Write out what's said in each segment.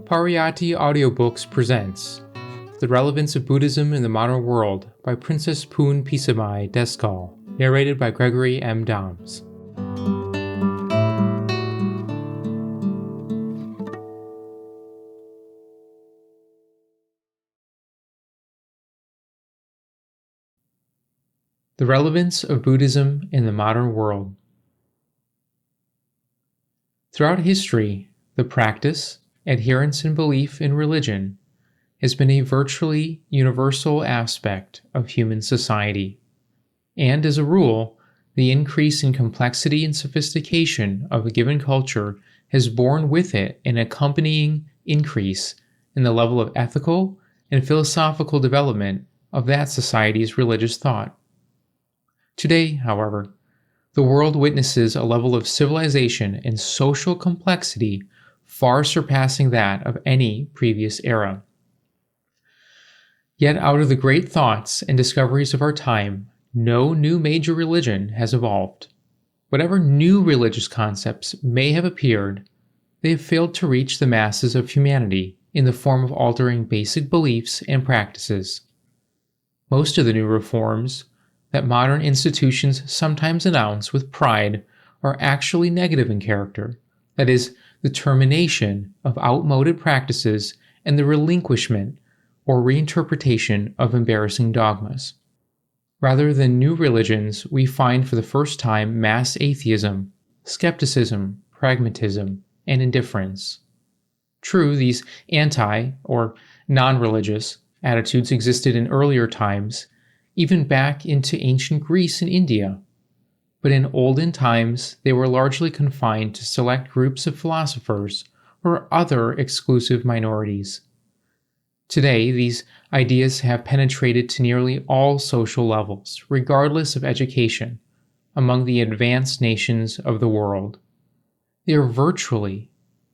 Pariyatti Audiobooks presents The Relevance of Buddhism in the Modern World by Princess Poon Pismai Diskul, narrated by Gregory M. Downs. The Relevance of Buddhism in the Modern World. Throughout history, the practice, adherence, and belief in religion has been a virtually universal aspect of human society, and as a rule, the increase in complexity and sophistication of a given culture has borne with it an accompanying increase in the level of ethical and philosophical development of that society's religious thought. Today, however, the world witnesses a level of civilization and social complexity far surpassing that of any previous era. Yet out of the great thoughts and discoveries of our time, no new major religion has evolved. Whatever new religious concepts may have appeared, they have failed to reach the masses of humanity in the form of altering basic beliefs and practices. Most of the new reforms that modern institutions sometimes announce with pride are actually negative in character, that is, the termination of outmoded practices and the relinquishment or reinterpretation of embarrassing dogmas. Rather than new religions, we find for the first time mass atheism, skepticism, pragmatism, and indifference. True, these anti- or non-religious attitudes existed in earlier times, even back into ancient Greece and India. But in olden times, they were largely confined to select groups of philosophers or other exclusive minorities. Today, these ideas have penetrated to nearly all social levels, regardless of education, among the advanced nations of the world. They are virtually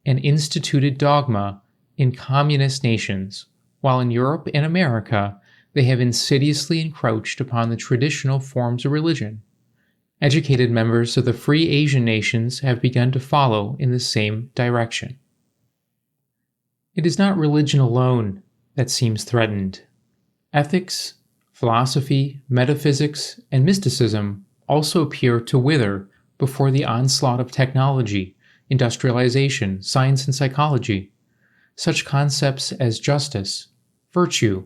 an instituted dogma in communist nations, while in Europe and America, they have insidiously encroached upon the traditional forms of religion. Educated members of the free Asian nations have begun to follow in the same direction. It is not religion alone that seems threatened. Ethics, philosophy, metaphysics, and mysticism also appear to wither before the onslaught of technology, industrialization, science, and psychology. Such concepts as justice, virtue,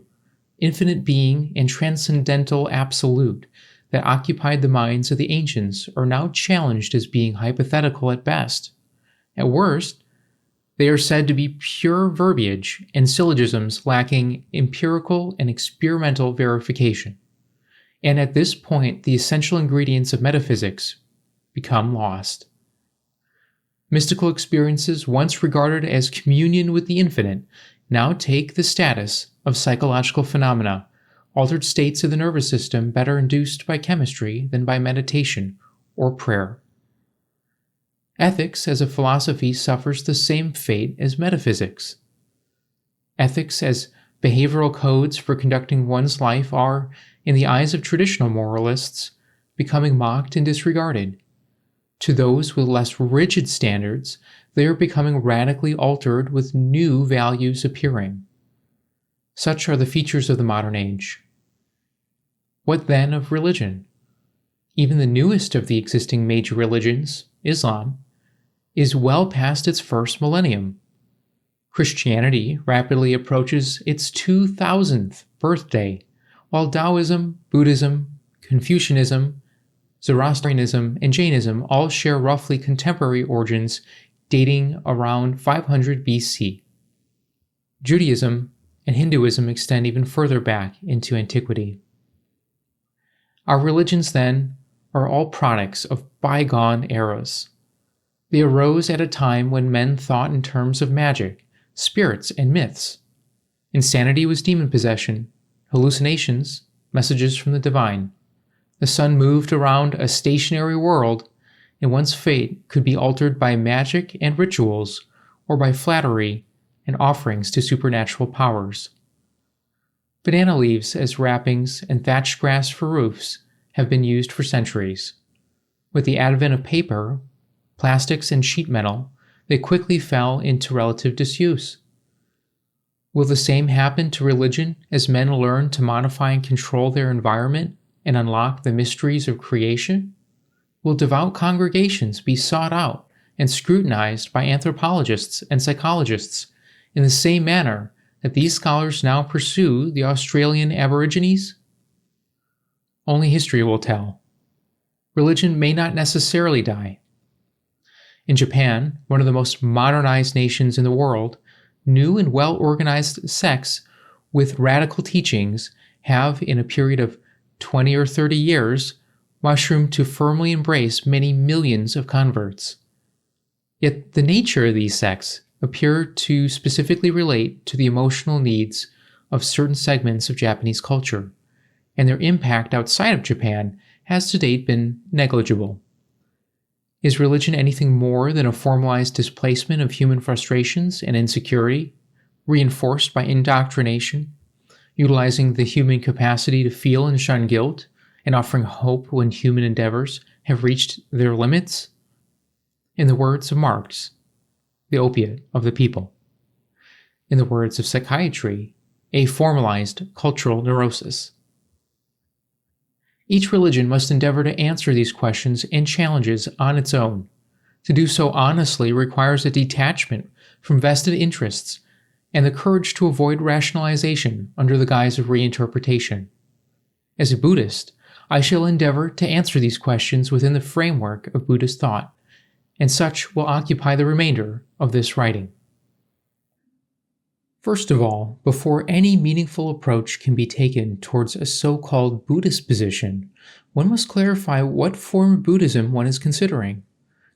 infinite being, and transcendental absolute that occupied the minds of the ancients are now challenged as being hypothetical at best. At worst, they are said to be pure verbiage and syllogisms lacking empirical and experimental verification. And at this point, the essential ingredients of metaphysics become lost. Mystical experiences, once regarded as communion with the infinite, now take the status of psychological phenomena, altered states of the nervous system better induced by chemistry than by meditation or prayer. Ethics as a philosophy suffers the same fate as metaphysics. Ethics as behavioral codes for conducting one's life are, in the eyes of traditional moralists, becoming mocked and disregarded. To those with less rigid standards, they are becoming radically altered with new values appearing. Such are the features of the modern age. What then of religion? Even the newest of the existing major religions, Islam, is well past its first millennium. Christianity rapidly approaches its 2000th birthday, while Taoism, Buddhism, Confucianism, Zoroastrianism, and Jainism all share roughly contemporary origins dating around 500 BC. Judaism and Hinduism extend even further back into antiquity. Our religions, then, are all products of bygone eras. They arose at a time when men thought in terms of magic, spirits, and myths. Insanity was demon possession, hallucinations, messages from the divine. The sun moved around a stationary world, and one's fate could be altered by magic and rituals, or by flattery and offerings to supernatural powers. Banana leaves as wrappings and thatched grass for roofs have been used for centuries. With the advent of paper, plastics and sheet metal, they quickly fell into relative disuse. Will the same happen to religion as men learn to modify and control their environment and unlock the mysteries of creation? Will devout congregations be sought out and scrutinized by anthropologists and psychologists in the same manner that these scholars now pursue the Australian Aborigines? Only history will tell. Religion may not necessarily die. In Japan, one of the most modernized nations in the world, new and well-organized sects with radical teachings have, in a period of 20 or 30 years, mushroomed to firmly embrace many millions of converts. Yet the nature of these sects appear to specifically relate to the emotional needs of certain segments of Japanese culture, and their impact outside of Japan has to date been negligible. Is religion anything more than a formalized displacement of human frustrations and insecurity, reinforced by indoctrination, utilizing the human capacity to feel and shun guilt, and offering hope when human endeavors have reached their limits? In the words of Marx, the opiate of the people. In the words of psychiatry, a formalized cultural neurosis. Each religion must endeavor to answer these questions and challenges on its own. To do so honestly requires a detachment from vested interests and the courage to avoid rationalization under the guise of reinterpretation. As a Buddhist, I shall endeavor to answer these questions within the framework of Buddhist thought, and such will occupy the remainder of this writing. First of all, before any meaningful approach can be taken towards a so-called Buddhist position, one must clarify what form of Buddhism one is considering.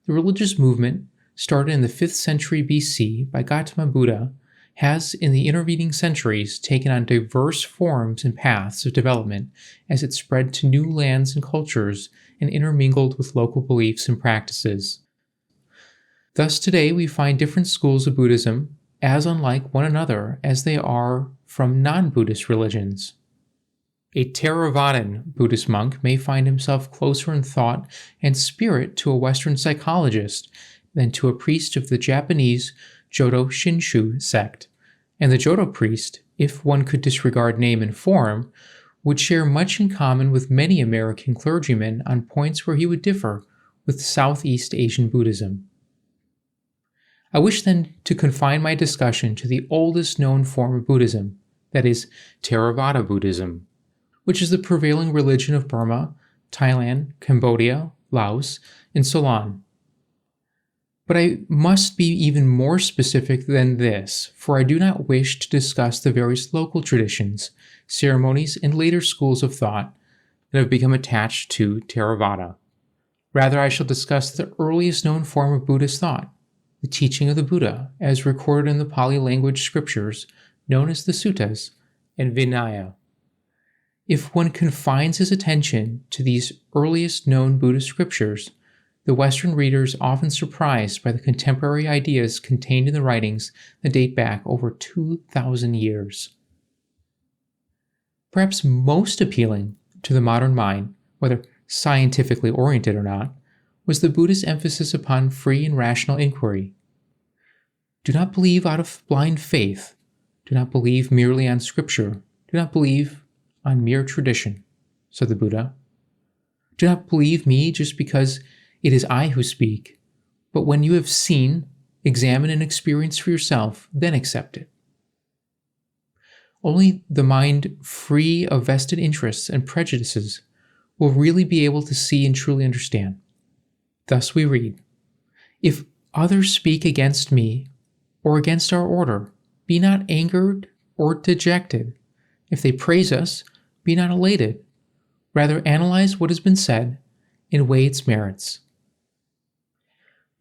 The religious movement, started in the 5th century BC by Gautama Buddha, has in the intervening centuries taken on diverse forms and paths of development as it spread to new lands and cultures and intermingled with local beliefs and practices. Thus today we find different schools of Buddhism as unlike one another as they are from non-Buddhist religions. A Theravadan Buddhist monk may find himself closer in thought and spirit to a Western psychologist than to a priest of the Japanese Jodo Shinshu sect, and the Jodo priest, if one could disregard name and form, would share much in common with many American clergymen on points where he would differ with Southeast Asian Buddhism. I wish then to confine my discussion to the oldest known form of Buddhism, that is, Theravada Buddhism, which is the prevailing religion of Burma, Thailand, Cambodia, Laos, and Ceylon. But I must be even more specific than this, for I do not wish to discuss the various local traditions, ceremonies, and later schools of thought that have become attached to Theravada. Rather, I shall discuss the earliest known form of Buddhist thought, the teaching of the Buddha, as recorded in the Pāli language scriptures known as the Suttas and Vinaya. If one confines his attention to these earliest known Buddhist scriptures, the Western reader is often surprised by the contemporary ideas contained in the writings that date back over 2,000 years. Perhaps most appealing to the modern mind, whether scientifically oriented or not, was the Buddhist emphasis upon free and rational inquiry. Do not believe out of blind faith. Do not believe merely on scripture. Do not believe on mere tradition, said the Buddha. Do not believe me just because it is I who speak, but when you have seen, examined, and experienced for yourself, then accept it. Only the mind free of vested interests and prejudices will really be able to see and truly understand. Thus we read, "If others speak against me or against our order, be not angered or dejected. If they praise us, be not elated. Rather analyze what has been said and weigh its merits."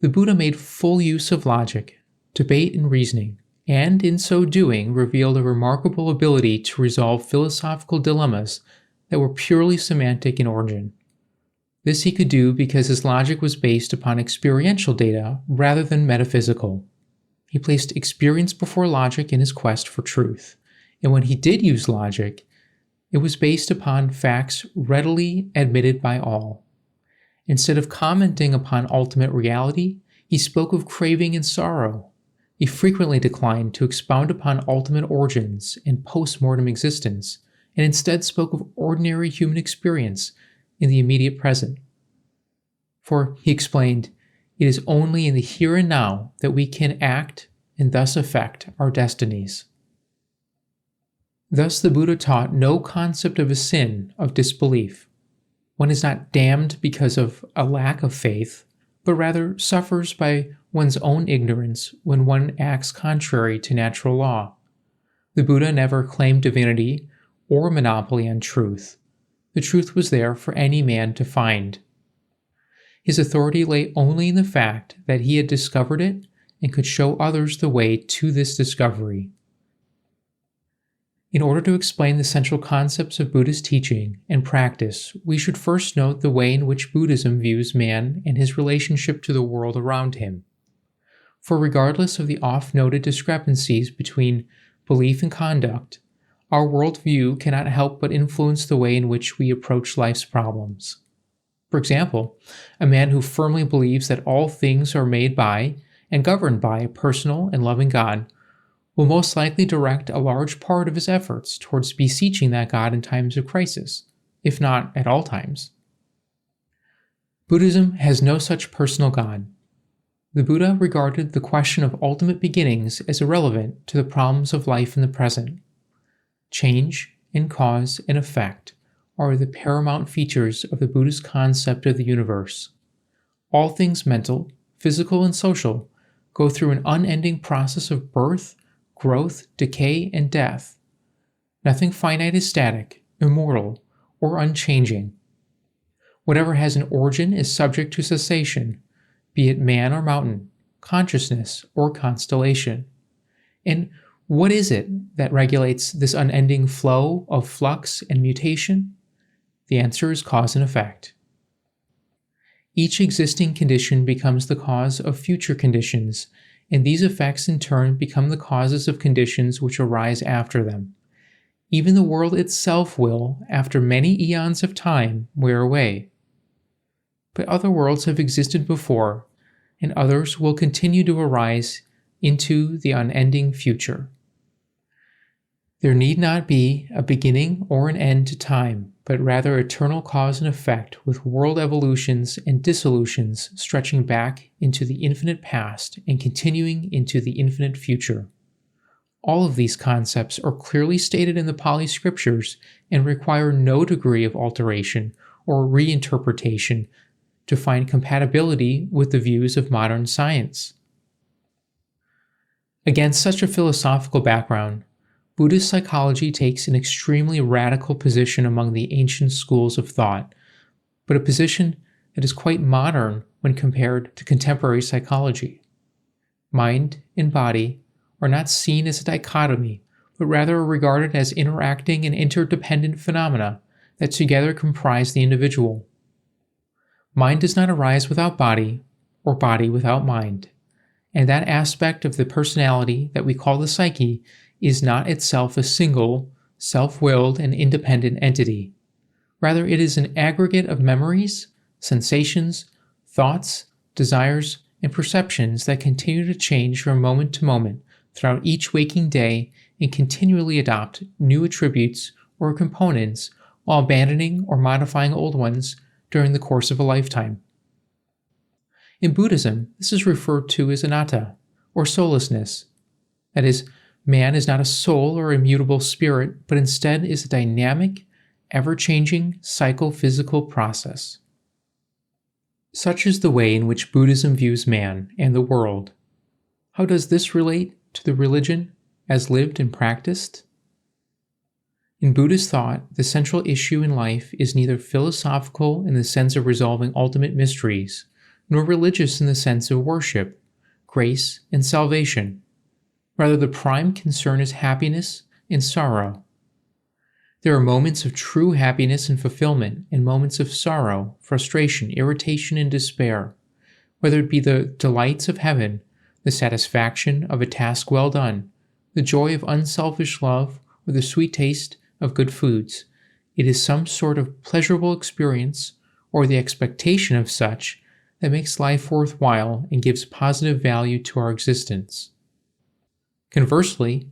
The Buddha made full use of logic, debate, and reasoning, and in so doing revealed a remarkable ability to resolve philosophical dilemmas that were purely semantic in origin. This he could do because his logic was based upon experiential data rather than metaphysical. He placed experience before logic in his quest for truth, and when he did use logic, it was based upon facts readily admitted by all. Instead of commenting upon ultimate reality, he spoke of craving and sorrow. He frequently declined to expound upon ultimate origins and post-mortem existence, and instead spoke of ordinary human experience in the immediate present. For, he explained, it is only in the here and now that we can act and thus affect our destinies. Thus the Buddha taught no concept of a sin of disbelief. One is not damned because of a lack of faith, but rather suffers by one's own ignorance when one acts contrary to natural law. The Buddha never claimed divinity or monopoly on truth. The truth was there for any man to find. His authority lay only in the fact that he had discovered it and could show others the way to this discovery. In order to explain the central concepts of Buddhist teaching and practice, we should first note the way in which Buddhism views man and his relationship to the world around him. For regardless of the oft-noted discrepancies between belief and conduct, our worldview cannot help but influence the way in which we approach life's problems. For example, a man who firmly believes that all things are made by and governed by a personal and loving God will most likely direct a large part of his efforts towards beseeching that God in times of crisis, if not at all times. Buddhism has no such personal God. The Buddha regarded the question of ultimate beginnings as irrelevant to the problems of life in the present. Change and cause and effect are the paramount features of the Buddhist concept of the universe. All things mental, physical, and social go through an unending process of birth, growth, decay, and death. Nothing finite is static, immortal, or unchanging. Whatever has an origin is subject to cessation, be it man or mountain, consciousness or constellation. And what is it that regulates this unending flow of flux and mutation? The answer is cause and effect. Each existing condition becomes the cause of future conditions, and these effects in turn become the causes of conditions which arise after them. Even the world itself will, after many eons of time, wear away. But other worlds have existed before, and others will continue to arise into the unending future. There need not be a beginning or an end to time, but rather eternal cause and effect with world evolutions and dissolutions stretching back into the infinite past and continuing into the infinite future. All of these concepts are clearly stated in the Pāli scriptures and require no degree of alteration or reinterpretation to find compatibility with the views of modern science. Against such a philosophical background, Buddhist psychology takes an extremely radical position among the ancient schools of thought, but a position that is quite modern when compared to contemporary psychology. Mind and body are not seen as a dichotomy, but rather are regarded as interacting and interdependent phenomena that together comprise the individual. Mind does not arise without body, or body without mind, and that aspect of the personality that we call the psyche is not itself a single, self-willed, and independent entity. Rather, it is an aggregate of memories, sensations, thoughts, desires, and perceptions that continue to change from moment to moment throughout each waking day and continually adopt new attributes or components while abandoning or modifying old ones during the course of a lifetime. In Buddhism, this is referred to as anatta, or soullessness. That is, man is not a soul or immutable spirit, but instead is a dynamic, ever-changing psychophysical process. Such is the way in which Buddhism views man and the world. How does this relate to the religion as lived and practiced? In Buddhist thought, the central issue in life is neither philosophical in the sense of resolving ultimate mysteries, nor religious in the sense of worship, grace, and salvation. Rather, the prime concern is happiness and sorrow. There are moments of true happiness and fulfillment and moments of sorrow, frustration, irritation, and despair, whether it be the delights of heaven, the satisfaction of a task well done, the joy of unselfish love, or the sweet taste of good foods. It is some sort of pleasurable experience or the expectation of such, that makes life worthwhile and gives positive value to our existence. Conversely,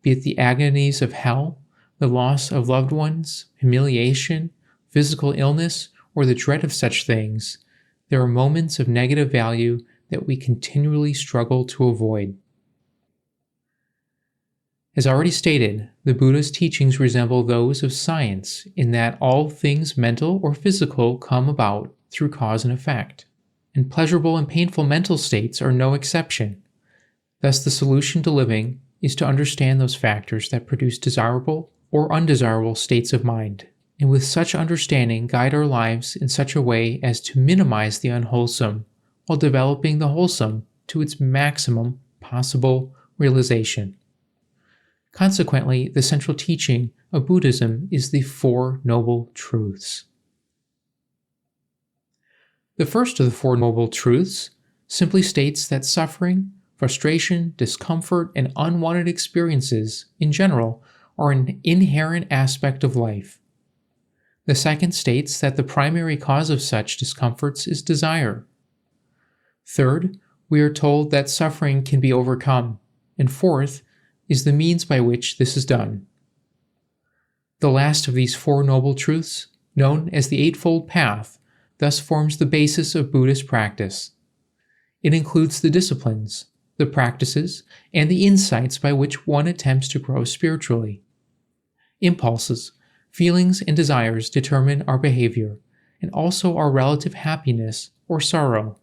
be it the agonies of hell, the loss of loved ones, humiliation, physical illness, or the dread of such things, there are moments of negative value that we continually struggle to avoid. As already stated, the Buddha's teachings resemble those of science in that all things mental or physical come about through cause and effect, and pleasurable and painful mental states are no exception. Thus, the solution to living is to understand those factors that produce desirable or undesirable states of mind, and with such understanding guide our lives in such a way as to minimize the unwholesome while developing the wholesome to its maximum possible realization. Consequently, the central teaching of Buddhism is the Four Noble Truths. The first of the Four Noble Truths simply states that suffering, frustration, discomfort, and unwanted experiences in general are an inherent aspect of life. The second states that the primary cause of such discomforts is desire. Third, we are told that suffering can be overcome. And fourth, is the means by which this is done. The last of these Four Noble Truths, known as the Eightfold Path, thus forms the basis of Buddhist practice. It includes the disciplines, the practices, and the insights by which one attempts to grow spiritually. Impulses, feelings, and desires determine our behavior, and also our relative happiness or sorrow.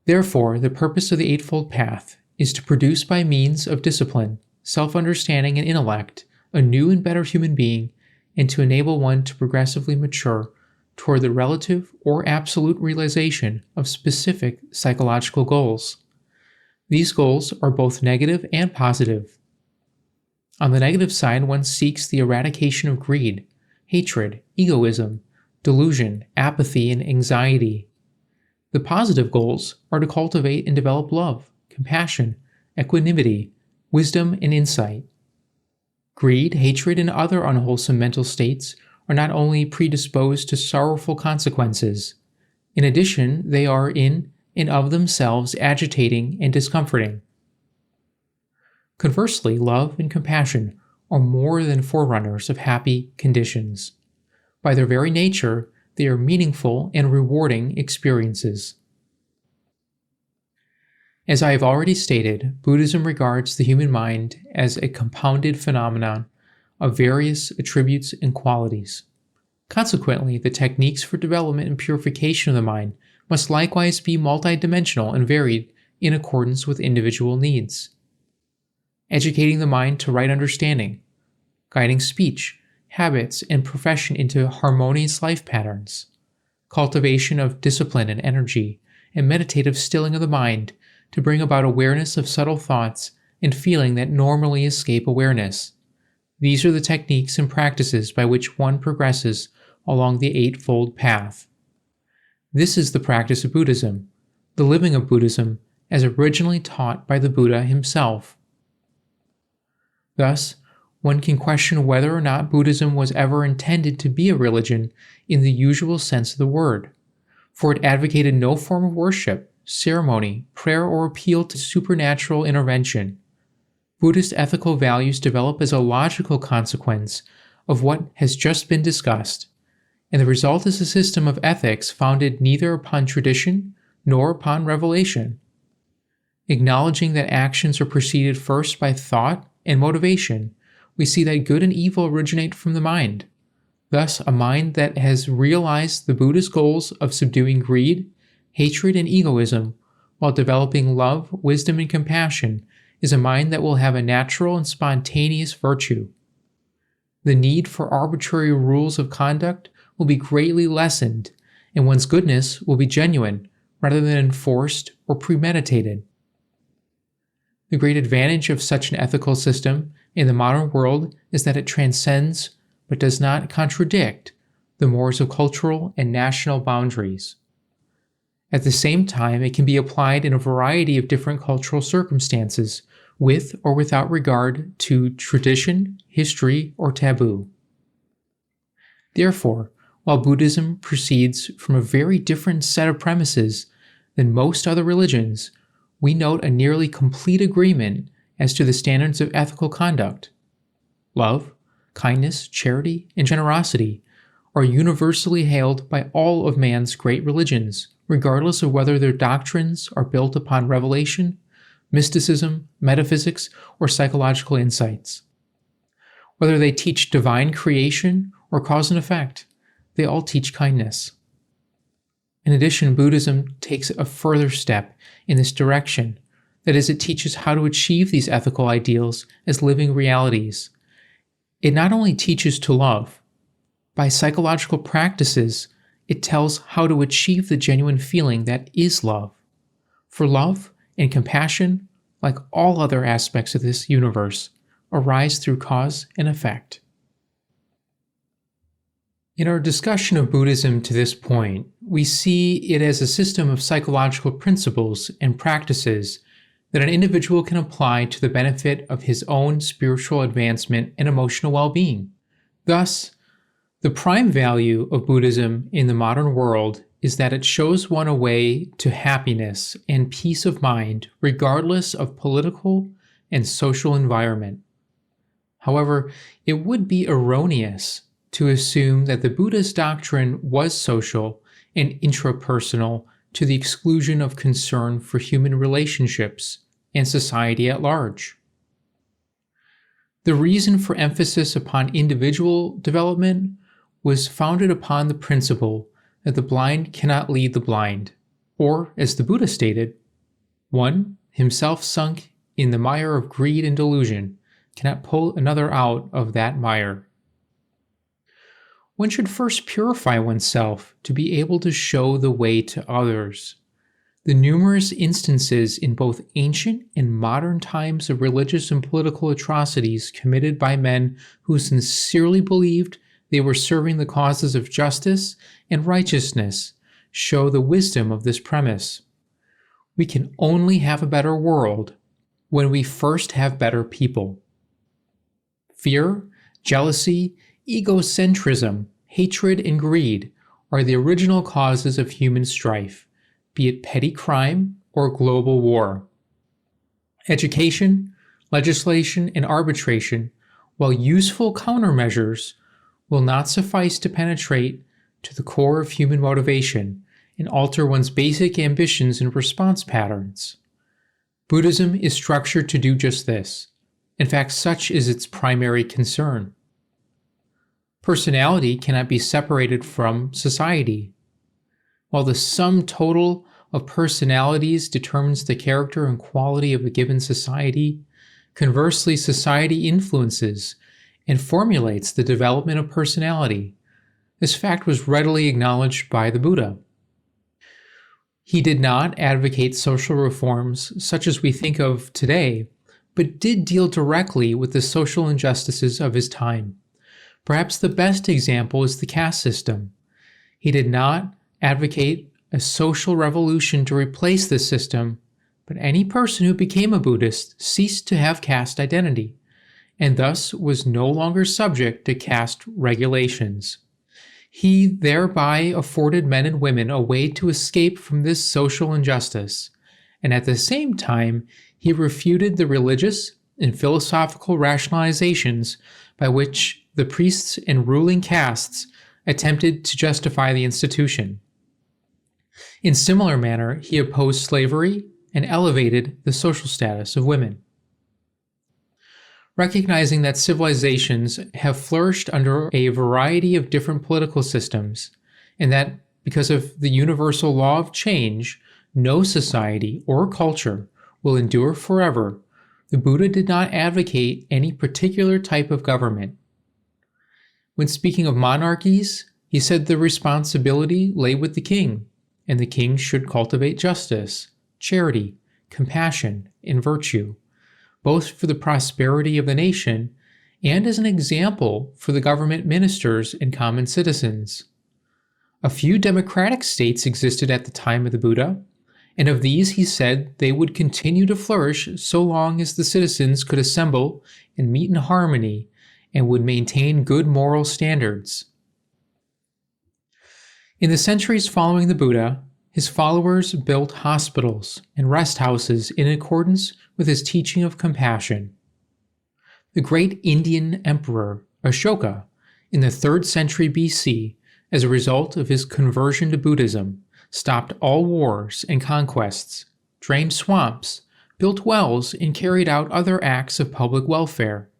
Therefore, the purpose of the Eightfold Path is to produce by means of discipline, self-understanding, and intellect a new and better human being, and to enable one to progressively mature toward the relative or absolute realization of specific psychological goals. These goals are both negative and positive. On the negative side, one seeks the eradication of greed, hatred, egoism, delusion, apathy, and anxiety. The positive goals are to cultivate and develop love, compassion, equanimity, wisdom, and insight. Greed, hatred, and other unwholesome mental states are not only predisposed to sorrowful consequences. In addition, they are in and of themselves agitating and discomforting. Conversely, love and compassion are more than forerunners of happy conditions. By their very nature, they are meaningful and rewarding experiences. As I have already stated, Buddhism regards the human mind as a compounded phenomenon of various attributes and qualities. Consequently, the techniques for development and purification of the mind must likewise be multidimensional and varied in accordance with individual needs. Educating the mind to right understanding, guiding speech, habits, and profession into harmonious life patterns, cultivation of discipline and energy, and meditative stilling of the mind to bring about awareness of subtle thoughts and feeling that normally escape awareness. These are the techniques and practices by which one progresses along the Eightfold Path. This is the practice of Buddhism, the living of Buddhism as originally taught by the Buddha himself. Thus, one can question whether or not Buddhism was ever intended to be a religion in the usual sense of the word, for it advocated no form of worship, ceremony, prayer, or appeal to supernatural intervention. Buddhist ethical values develop as a logical consequence of what has just been discussed, and the result is a system of ethics founded neither upon tradition nor upon revelation. Acknowledging that actions are preceded first by thought and motivation, we see that good and evil originate from the mind. Thus, a mind that has realized the Buddhist goals of subduing greed, hatred, and egoism while developing love, wisdom, and compassion is a mind that will have a natural and spontaneous virtue. The need for arbitrary rules of conduct will be greatly lessened, and one's goodness will be genuine rather than enforced or premeditated. The great advantage of such an ethical system in the modern world is that it transcends, but does not contradict, the mores of cultural and national boundaries. At the same time, it can be applied in a variety of different cultural circumstances, with or without regard to tradition, history, or taboo. Therefore, While Buddhism proceeds from a very different set of premises than most other religions, we note a nearly complete agreement as to the standards of ethical conduct. Love, kindness, charity, and generosity are universally hailed by all of man's great religions, regardless of whether their doctrines are built upon revelation, mysticism, metaphysics, or psychological insights. Whether they teach divine creation or cause and effect, they all teach kindness. In addition, Buddhism takes a further step in this direction. That is, it teaches how to achieve these ethical ideals as living realities. It not only teaches to love, by psychological practices, it tells how to achieve the genuine feeling that is love. For love and compassion, like all other aspects of this universe, arise through cause and effect. In our discussion of Buddhism to this point, we see it as a system of psychological principles and practices that an individual can apply to the benefit of his own spiritual advancement and emotional well-being. Thus, the prime value of Buddhism in the modern world is that it shows one a way to happiness and peace of mind regardless of political and social environment. However, it would be erroneous to assume that the Buddha's doctrine was social and intrapersonal to the exclusion of concern for human relationships and society at large. The reason for emphasis upon individual development was founded upon the principle that the blind cannot lead the blind, or, as the Buddha stated, one, himself sunk in the mire of greed and delusion, cannot pull another out of that mire. One should first purify oneself to be able to show the way to others. The numerous instances in both ancient and modern times of religious and political atrocities committed by men who sincerely believed they were serving the causes of justice and righteousness show the wisdom of this premise. We can only have a better world when we first have better people. Fear, jealousy, egocentrism, hatred, and greed are the original causes of human strife, be it petty crime or global war. Education, legislation, and arbitration, while useful countermeasures, will not suffice to penetrate to the core of human motivation and alter one's basic ambitions and response patterns. Buddhism is structured to do just this. In fact, such is its primary concern. Personality cannot be separated from society. While the sum total of personalities determines the character and quality of a given society, conversely, society influences and formulates the development of personality. This fact was readily acknowledged by the Buddha. He did not advocate social reforms such as we think of today, but did deal directly with the social injustices of his time. Perhaps the best example is the caste system. He did not advocate a social revolution to replace this system, but any person who became a Buddhist ceased to have caste identity, and thus was no longer subject to caste regulations. He thereby afforded men and women a way to escape from this social injustice, and at the same time, he refuted the religious and philosophical rationalizations by which the priests and ruling castes attempted to justify the institution. In similar manner, he opposed slavery and elevated the social status of women. Recognizing that civilizations have flourished under a variety of different political systems, and that because of the universal law of change, no society or culture will endure forever, the Buddha did not advocate any particular type of government. When speaking of monarchies, he said the responsibility lay with the king, and the king should cultivate justice, charity, compassion, and virtue, both for the prosperity of the nation and as an example for the government ministers and common citizens. A few democratic states existed at the time of the Buddha, and of these he said they would continue to flourish so long as the citizens could assemble and meet in harmony and would maintain good moral standards. In the centuries following the Buddha, his followers built hospitals and rest houses in accordance with his teaching of compassion. The great Indian emperor Ashoka, in the 3rd century BC, as a result of his conversion to Buddhism, stopped all wars and conquests, drained swamps, built wells, and carried out other acts of public welfare.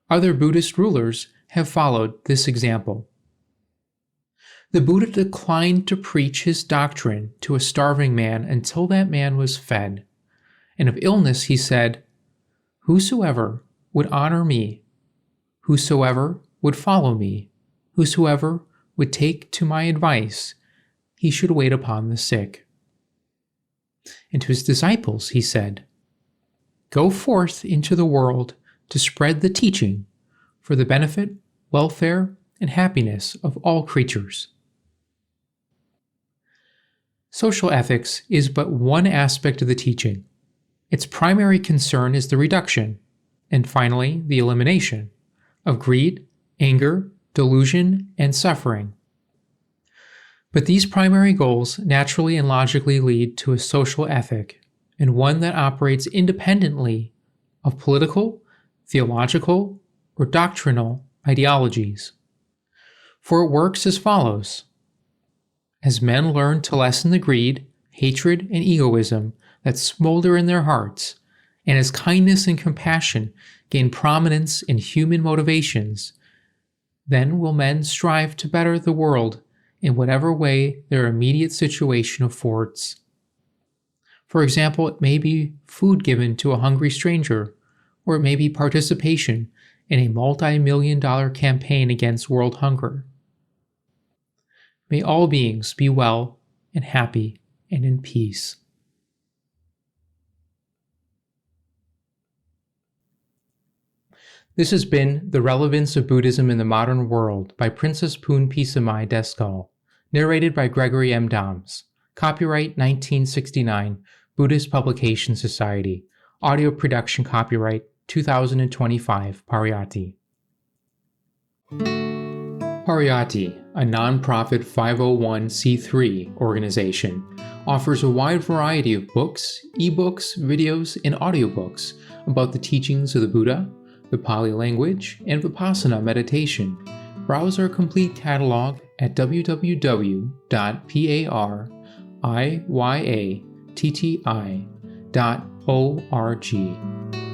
Other Buddhist rulers have followed this example. The Buddha declined to preach his doctrine to a starving man until that man was fed. And of illness he said, "Whosoever would honor me, whosoever would follow me, whosoever would take to my advice, he should wait upon the sick." And to his disciples he said, "Go forth into the world to spread the teaching for the benefit, welfare, and happiness of all creatures." Social ethics is but one aspect of the teaching. Its primary concern is the reduction, and finally the elimination, of greed, anger, delusion, and suffering. But these primary goals naturally and logically lead to a social ethic, and one that operates independently of political, theological, or doctrinal ideologies. For it works as follows. As men learn to lessen the greed, hatred, and egoism that smolder in their hearts, and as kindness and compassion gain prominence in human motivations, then will men strive to better the world in whatever way their immediate situation affords. For example, it may be food given to a hungry stranger, or it may be participation in a multi-million-dollar campaign against world hunger. May all beings be well and happy and in peace. This has been The Relevance of Buddhism in the Modern World by Princess Poon Pismai Diskul, narrated by Gregory M. Doms. Copyright 1969, Buddhist Publication Society. Audio production copyright 2025, Pariyatti. Pariyatti, a non-profit 501c3 organization, offers a wide variety of books, eBooks, videos, and audiobooks about the teachings of the Buddha, the Pāli language, and Vipassana meditation. Browse our complete catalog at www.pariyatti.org.